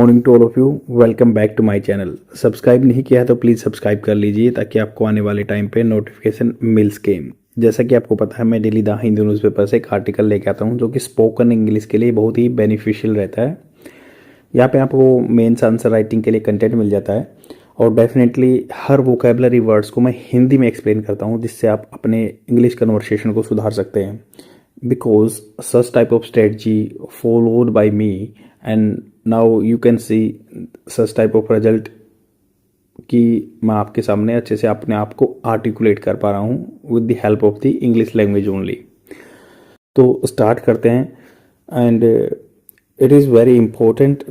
Morning to all of you. Welcome back to my channel. Subscribe नहीं किया है तो प्लीज़ सब्सक्राइब कर लीजिए ताकि आपको आने वाले टाइम पे नोटिफिकेशन मिल सके। जैसा कि आपको पता है, मैं डेली द हिंदू न्यूज़पेपर से एक आर्टिकल लेके आता हूं जो कि स्पोकन इंग्लिश के लिए बहुत ही बेनिफिशियल रहता है। यहाँ पे आपको मेंस आंसर राइटिंग के लिए कंटेंट मिल जाता है और डेफिनेटली हर वोकेबलरी वर्ड्स को मैं हिंदी में एक्सप्लेन करता हूँ जिससे आप अपने इंग्लिश कन्वर्सेशन को सुधार सकते हैं। Because such type of strategy followed by me, and now you can see such type of result कि मैं आपके सामने अच्छे से अपने आप को आर्टिकुलेट कर पा रहा हूँ with the help of the English language only. तो स्टार्ट करते हैं। And it is very important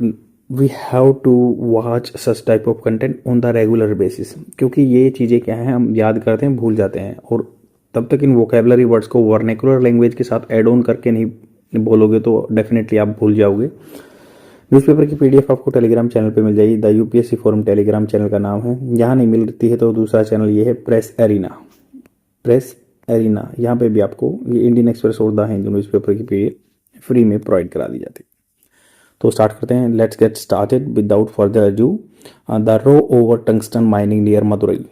we have to watch such type of content on the regular basis, क्योंकि ये चीज़ें क्या हैं, हम याद करते हैं भूल जाते हैं और तब तक इन वोकेबलरी वर्ड्स को वर्नेकुलर लैंग्वेज के साथ ऐड ऑन करके नहीं बोलोगे तो डेफिनेटली आप भूल जाओगे। न्यूज़पेपर की पीडीएफ आपको टेलीग्राम चैनल पे मिल जाएगी। The UPSC forum Telegram channel का नाम है। यहाँ नहीं मिलती है तो दूसरा चैनल ये है प्रेस एरिना। प्रेस एरिना यहाँ पे भी आपको ये इंडियन एक्सप्रेस और द हिंदू न्यूज़पेपर की पीडीएफ फ्री में प्रोवाइड करा दी जाती है। तो स्टार्ट करते हैं। Let's get started without further ado. The row over tungsten mining near Madurai.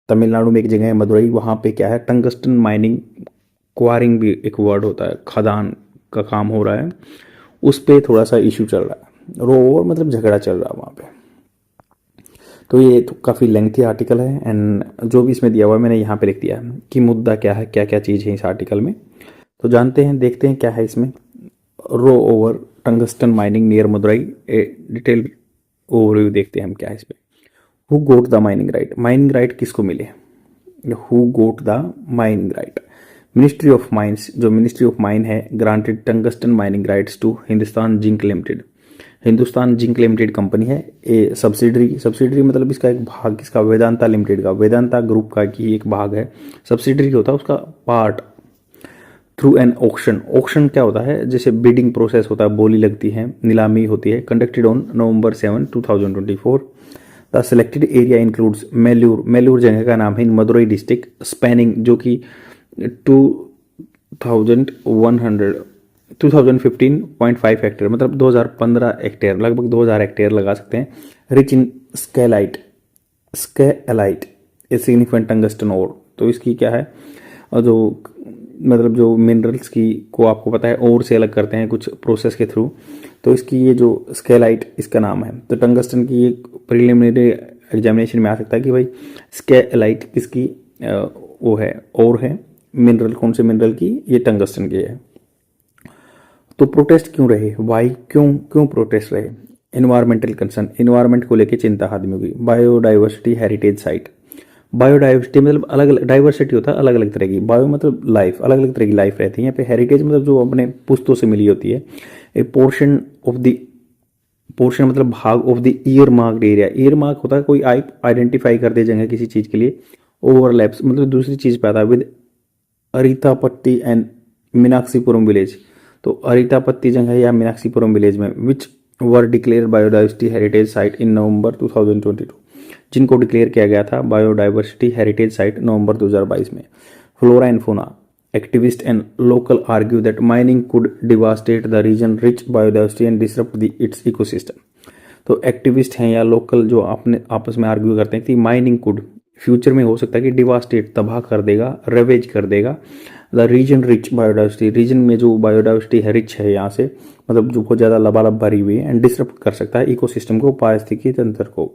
Tamil Nadu में एक जगह है मदुरई, वहाँ पे क्या है, टंगस्टन माइनिंग, क्वारिंग भी एक वर्ड होता है, खदान का काम हो रहा है, उस पर थोड़ा सा इशू चल रहा है। रो ओवर मतलब झगड़ा चल रहा है वहाँ पे। तो ये तो काफ़ी लेंथी आर्टिकल है एंड जो भी इसमें दिया हुआ है मैंने यहाँ पे लिख दिया है कि मुद्दा क्या है, क्या क्या चीज़ है इस आर्टिकल में। तो जानते हैं, देखते हैं क्या है इसमें। Row over tungsten mining near Madurai, a detail overview देखते हैं हम क्या है इसमें। Who got the mining right, mining right किसको मिले, who got the mining right. Ministry of mines, जो मिनिस्ट्री ऑफ माइन है, granted tungsten mining rights to Hindustan zinc limited. Hindustan zinc limited company है, ए सब्सिडरी मतलब इसका एक भाग, किसका, वेदांता लिमिटेड का, वेदांता ग्रुप का की एक भाग है। सब्सिडरी होता है उसका part through an auction. Auction क्या होता है, जैसे बिडिंग प्रोसेस होता है, बोली लगती है, नीलामी होती है, conducted on November 7, 2024। The selected area includes Melur, Melur जगह का नाम है इन मदुरई डिस्ट्रिक्ट, स्पैनिंग जो कि 2015.5 हेक्टेयर मतलब 2015 हेक्टेयर, लगभग 2000 हेक्टेयर लगा सकते हैं। Rich in scheelite, scheelite a significant tungsten ore. तो इसकी क्या है, और जो मतलब जो मिनरल्स की को आपको पता है और से अलग करते हैं कुछ प्रोसेस के थ्रू, तो इसकी ये जो स्केलाइट इसका नाम है। तो टंगस्टन की एक प्रिलिमिनरी एग्जामिनेशन में आ सकता है कि भाई स्केलाइट किसकी वो है, और है मिनरल, कौन से मिनरल की, ये टंगस्टन की है। तो प्रोटेस्ट क्यों रहे, वाई, क्यों प्रोटेस्ट रहे। एनवायरमेंटल कंसर्न, एनवायरमेंट को लेकर चिंता आदमियों की। बायोडाइवर्सिटी हेरिटेज साइट, बायोडाइवर्सिटी मतलब अलग अलग, डाइवर्सिटी होता है अलग अलग तरह की, बायो मतलब लाइफ, अलग अलग तरह की लाइफ रहती है। यहाँ पे हेरिटेज मतलब जो अपने पुश्तों से मिली होती है। ए पोर्शन ऑफ द, पोर्शन मतलब भाग, of the year marked area, year mark होता है कोई आइडेंटिफाई कर दे जगह किसी चीज़ के लिए। ओवरलैप्स मतलब दूसरी चीज़ पे आता है विद अरितापट्टी एंड मीनाक्षीपुरम विलेज। तो अरितापट्टी जगह या मीनाक्षीपुरम विलेज में विच वर डिक्लेयर बायोडाइवर्सिटी हेरिटेज साइट इन November 2022, जिनको डिक्लेयर किया गया था बायोडाइवर्सिटी हेरिटेज साइट नवंबर 2022 में। Flora and fauna, activist and local argue that mining could devastate the region rich biodiversity and disrupt the its ecosystem. तो activist हैं या local जो अपने आपस में आर्ग्यू करते हैं कि माइनिंग कुड फ्यूचर में हो सकता है कि डिवास्टेट, तबाह कर देगा, रेवेज कर देगा the region rich biodiversity, region में जो बायोडाइवर्सिटी है रिच है यहाँ से, मतलब जो बहुत ज़्यादा लबालब भरी हुई है, एंड डिसरप्ट कर सकता है इकोसिस्टम को, पारिस्थितिकी तंत्र को।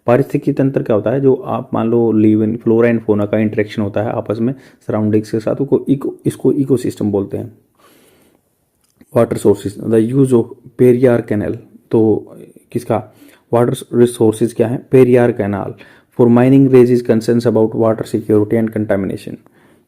पारिस्थितिकी तंत्र क्या होता है, जो आप मान लो live in, flora and fauna का इंटरेक्शन होता है आपस में सराउंडिंग्स के साथ, इसको इकोसिस्टम बोलते हैं। Water sources, the use of Periyar canal, तो किसका, वाटर रिसोर्सेज क्या है, Periyar canal for mining raises concerns about water security and contamination.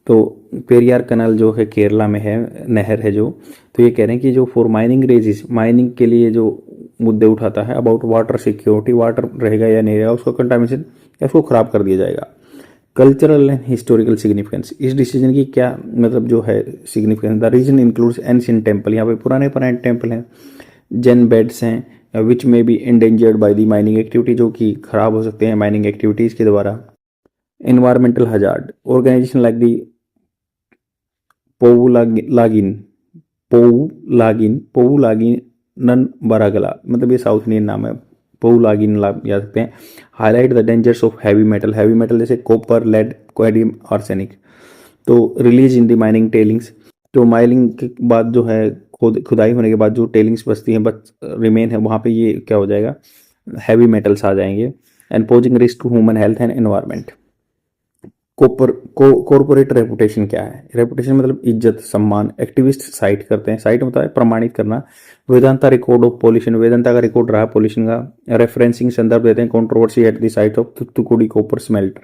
तो पेरियार कैनाल जो है केरला में है, नहर है जो, तो ये कह रहे हैं कि जो फॉर माइनिंग रेजिज, माइनिंग के लिए जो मुद्दे उठाता है अबाउट वाटर सिक्योरिटी, वाटर रहेगा या नहीं रहेगा, उसको कंटामिनेशन या उसको खराब कर दिया जाएगा। कल्चरल एंड हिस्टोरिकल सिग्निफिकेंस, इस डिसीजन की क्या मतलब जो है significance. The region includes ancient temple, यहाँ पे पुराने पुराने टेम्पल हैं, जैन बेड्स हैं विच में be endangered by the mining activity, जो कि खराब हो सकते हैं माइनिंग एक्टिविटीज़ के द्वारा। Environmental hazard, organisation like the Poovulagin, Poovulagin Nanbargal, मतलब ये साउथ इंडियन नाम है, पौलागिन जा सकते हैं। Highlight the dangers of heavy metal, heavy metal जैसे कॉपर, लेड, कैडमियम, आर्सेनिक। तो release in the mining tellings, तो माइनिंग के बाद जो है खुदाई होने के बाद जो टेलिंग्स बचती हैं, रिमेन है, वहाँ पे ये क्या हो जाएगा, हैवी मेटल्स आ जाएंगे। And posing risk to human health and environment. Corporate reputation क्या है? रेपुटेशन मतलब इज्जत, सम्मान। एक्टिविस्ट साइट करते हैं, साइट मतलब है प्रमाणित करना। Vedanta record of pollution, Vedanta का रिकॉर्ड रहा पॉल्यूशन का। रेफरेंसिंग संदर्भ देते हैं, controversy at the site of Thoothukudi copper smelter,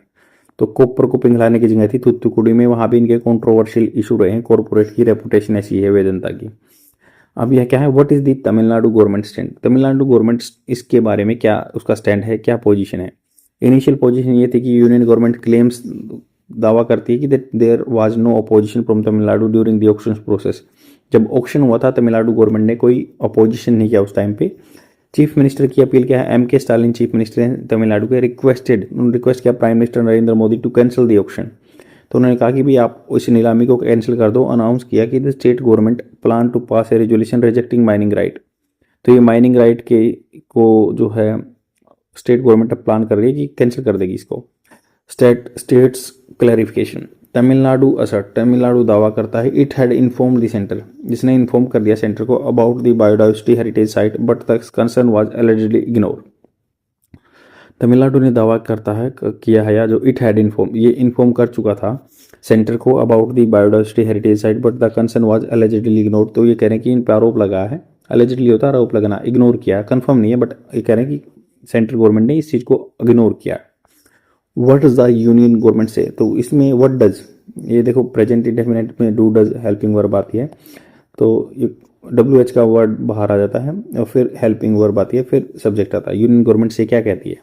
तो कॉपर को पिघलाने की जगह थी थूथुकुडी में, वहां भी इनके कंट्रोवर्शियल इशू रहे हैं। कॉर्पोरेट की रेपुटेशन ऐसी है वेदांता की। अब यह क्या है, what is the Tamil Nadu government stand, Tamil Nadu government इसके बारे में क्या उसका स्टैंड है, क्या पोजीशन है? इनिशियल पोजीशन ये थी कि यूनियन गवर्नमेंट क्लेम्स, दावा करती है कि there was no opposition from Tamil Nadu during the auction process. जब ऑक्शन हुआ था तमिलनाडु गवर्नमेंट ने कोई अपोजिशन नहीं किया उस टाइम पे। चीफ मिनिस्टर की अपील क्या है? M.K. स्टालिन चीफ मिनिस्टर हैं तमिलनाडु के, उन्होंने रिक्वेस्ट किया prime minister Narendra Modi to cancel the auction. तो उन्होंने कहा कि भाई आप इस नीलामी को कैंसिल कर दो। अनाउंस किया कि the state government plan to pass a resolution rejecting mining right, तो ये माइनिंग राइट के को जो है स्टेट गवर्नमेंट अब प्लान कर रही है कि कैंसिल कर देगी इसको। States clarification, Tamil Nadu assert, Tamil Nadu दावा करता है it had inform the centre, जिसने इन्फॉर्म कर दिया सेंटर को about the biodiversity heritage site but the concern was eligibly ignore. Tamil Nadu ने दावा करता है किया है, या जो इट हैड इन्फॉर्म, ये इन्फॉर्म कर चुका था सेंटर को about the biodiversity heritage site but the concern was eligibly ignore. तो ये कह रहे हैं कि इन पर आरोप लगा है, एलिजिबली होता है आरोप लगाना, इग्नोर किया, कंफर्म नहीं है, बट ये कह रहे हैं कि सेंट्रल गवर्नमेंट ने इस चीज़ को इग्नोर किया। What is the union government से, तो इसमें व्हाट डज, ये देखो प्रेजेंट इंडेफिनिट में डू डज हेल्पिंग वर्ब आती है, तो ये WH का वर्ड बाहर आ जाता है और फिर हेल्पिंग वर्ब आती है, फिर सब्जेक्ट आता है। यूनियन गवर्नमेंट से क्या कहती है?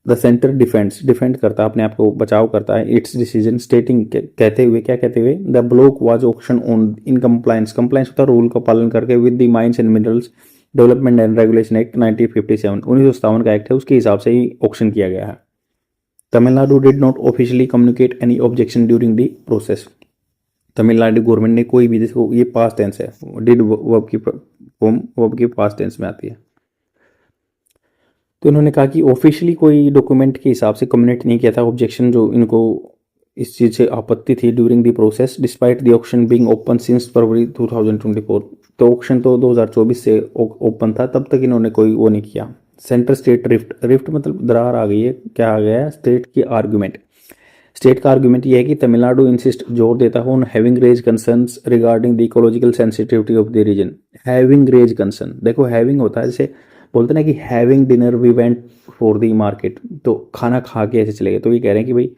द सेंटर डिफेंड्स, डिफेंड करता है अपने आप को, बचाव करता है। इट्स डिसीजन स्टेटिंग, कहते हुए, क्या कहते हुए? The block was auction on in compliance, compliance होता है रूल का पालन करके, with the mines and minerals development and regulation act 1957, 1957 का एक्ट है, उसके हिसाब से ही ऑक्शन किया गया है। Tamil Nadu did not officially communicate any objection during the process, Tamil Nadu government ने कोई भी, देखो ये पास्ट टेंस है, डिड वर्ब की फॉर्म वर्ब की पास्ट टेंस में आती है, तो उन्होंने कहा कि ऑफिशियली कोई डॉक्यूमेंट के हिसाब से कम्युनिकेट नहीं किया था ऑब्जेक्शन, जो इनको इस चीज़ से आपत्ति थी during the process, despite the auction being open since February 2024, तो ऑक्शन तो 2024 से ओपन था, तब तक इन्होंने कोई वो नहीं किया। सेंटर स्टेट रिफ्ट, रिफ्ट मतलब दरार आ गई है, क्या आ गया है? स्टेट की आर्गुमेंट। स्टेट का आर्गुमेंट ये है कि तमिलनाडु इंसिस्ट, जोर देता है on having raise concerns regarding the ecological sensitivity of the region. Having raise concern, देखो हैविंग होता है, जैसे बोलते ना कि having dinner we went for the market, तो खाना खा के ऐसे चले गए, तो ये कह रहे हैं कि भाई,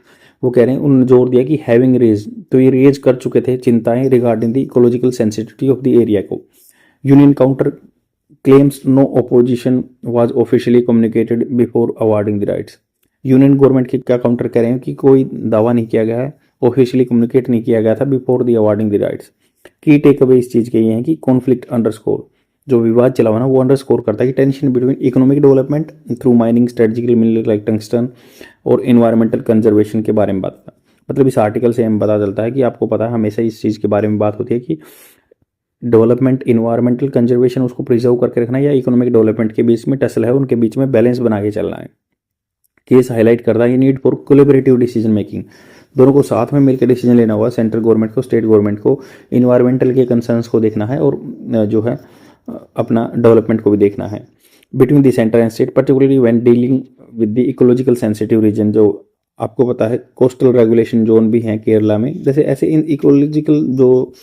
वो कह रहे हैं, उन्होंने जोर दिया कि हैविंग रेज, तो ये रेज कर चुके थे चिंताएं regarding the ecological sensitivity of the area को। Union counter claims no opposition was officially communicated before awarding the rights. Union government के क्या काउंटर कह रहे हैं कि कोई दावा नहीं किया गया है, ऑफिशियली कम्युनिकेट नहीं किया गया था before the awarding the rights. की टेक अवे इस चीज़ के ये हैं कि कॉन्फ्लिक्ट अंडरस्कोर, जो विवाद चला हुआ ना, वो अंडरस्कोर करता है कि tension between economic development through mining, strategical mineral like tungsten और इन्वायरमेंटल कंजर्वेशन के बारे में बात, मतलब इस आर्टिकल से हमें पता चलता है कि आपको पता है हमेशा इस चीज़ के बारे में बात होती है कि डेवलपमेंट, इन्वायरमेंटल कंजर्वेशन उसको प्रिजर्व करके रखना, या इकोनॉमिक डेवलपमेंट के बीच में टसल है, उनके बीच में बैलेंस बना के चलना है। केस हाईलाइट करता है ये need for collaborative decision making, दोनों को साथ में मिलकर डिसीजन लेना होगा, सेंट्रल गवर्नमेंट को, स्टेट गवर्नमेंट को, इन्वायरमेंटल के कंसर्न्स को देखना है और जो है अपना डेवलपमेंट को भी देखना है। Between the centre and state, particularly when dealing with the ecological sensitive region, जो आपको पता है कोस्टल रेगुलेशन जोन भी हैं केरला में, जैसे ऐसे इन इकोलॉजिकल जो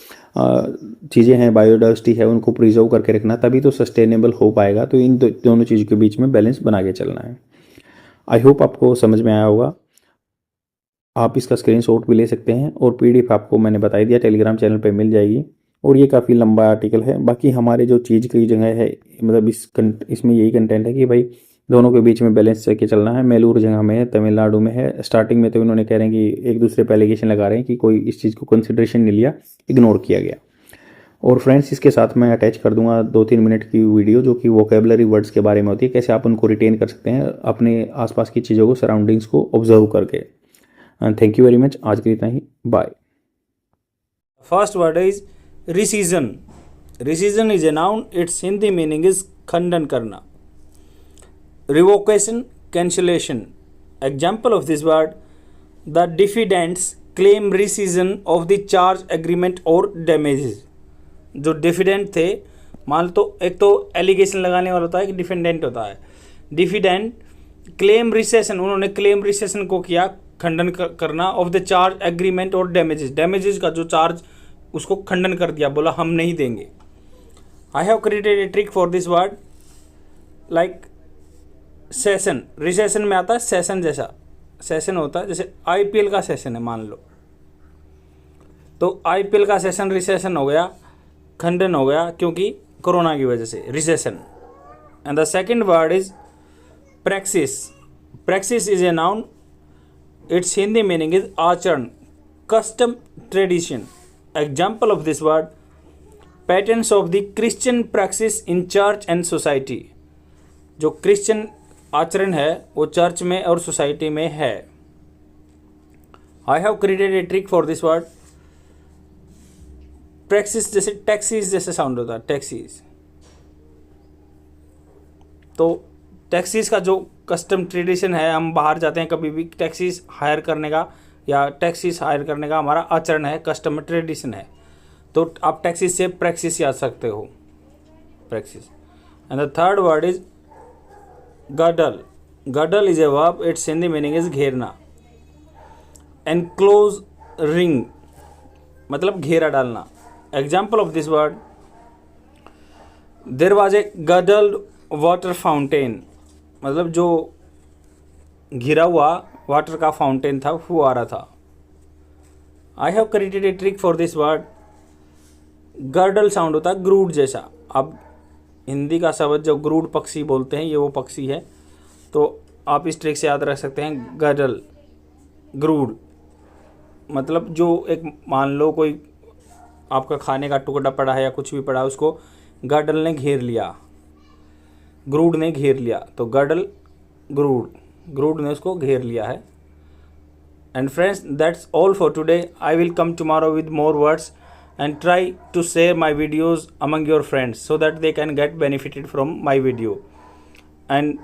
चीज़ें हैं, बायोडाइवर्सिटी है, उनको प्रिजर्व करके रखना, तभी तो सस्टेनेबल हो पाएगा। तो इन दोनों चीज़ों के बीच में बैलेंस बना के चलना है। आई होप आपको समझ में आया होगा। आप इसका स्क्रीनशॉट भी ले सकते हैं और PDF आपको मैंने बता दिया टेलीग्राम चैनल पे मिल जाएगी, और ये काफ़ी लंबा आर्टिकल है। बाकी हमारे जो चीज़ की जगह है, मतलब इसमें यही कंटेंट है कि भाई दोनों के बीच में बैलेंस करके चलना है। मेलूर जगह में है, तमिलनाडु में है। स्टार्टिंग में तो इन्होंने कह रहे हैं कि एक दूसरे पर एलिगेशन लगा रहे हैं कि कोई इस चीज़ को कंसिडरेशन नहीं लिया, इग्नोर किया गया। और फ्रेंड्स, इसके साथ मैं अटैच कर दूंगा 2-3 मिनट की वीडियो, जो कि वोकेबलरी वर्ड्स के बारे में होती है, कैसे आप उनको रिटेन कर सकते हैं अपने आसपास की चीज़ों को, सराउंडिंग्स को ऑब्जर्व करके। थैंक यू वेरी मच, आज के लिए इतना ही, bye. First word is rescission. Rescission is a noun. Its Hindi meaning is खंडन करना. Revocation, cancellation. Example of this word: the defendants claim rescission of the charge, agreement or damages. जो diffident थे, मान तो एक तो एलिगेशन लगाने वाला होता है कि डिफेंडेंट होता है. डिफिडेंट क्लेम रिसेशन, उन्होंने क्लेम रिसेशन को किया, खंडन करना, ऑफ द चार्ज, एग्रीमेंट और डैमेजेस. डैमेजेस का जो चार्ज उसको खंडन कर दिया, बोला हम नहीं देंगे. आई have created a trick for this word like session. Recession में आता है सेशन जैसा. सेशन होता है जैसे आईपीएल का सेशन है मान लो, तो आईपीएल का सेशन रिसेशन हो गया, खंडन हो गया क्योंकि कोरोना की वजह से, recession. And the second word is praxis. Praxis is a noun. Its Hindi meaning is आचरण, custom, tradition. Example of this word: patterns of the Christian praxis in church and society. जो क्रिश्चियन आचरण है वो church में और society में है. I have created a trick for this word. Praxis जैसे टैक्सीज जैसे साउंड होता है, टैक्सीज. तो टैक्सीज का जो कस्टम ट्रेडिशन है, हम बाहर जाते हैं कभी भी, टैक्सीज हायर करने का या टैक्सीज हायर करने का हमारा आचरण है, कस्टम ट्रेडिशन है. तो आप टैक्सीज से प्रैक्सिस याद सकते हो, praxis. And the third word is girdle. Girdle is a verb. Its Hindi meaning is घेरना. एनक्लोज रिंग मतलब घेरा डालना. Example of this word: there was a girdled water fountain. मतलब जो घिरा हुआ वाटर का फाउंटेन था, वो आ रहा था. आई have created a trick for this word. Girdle sound होता है ग्रूड जैसा. अब हिंदी का शब्द जो ग्रूड पक्षी बोलते हैं, ये वो पक्षी है, तो आप इस ट्रिक से याद रख सकते हैं. गर्डल, ग्रूड मतलब जो एक, मान लो कोई आपका खाने का टुकड़ा पड़ा है या कुछ भी पड़ा है, उसको गर्डल ने घेर लिया, ग्रूड ने घेर लिया. तो गर्डल, ग्रूड, ग्रूड ने उसको घेर लिया है. And friends, that's all for today. I will come tomorrow with more words and try to share my videos among your friends so that they can get benefited from my video. And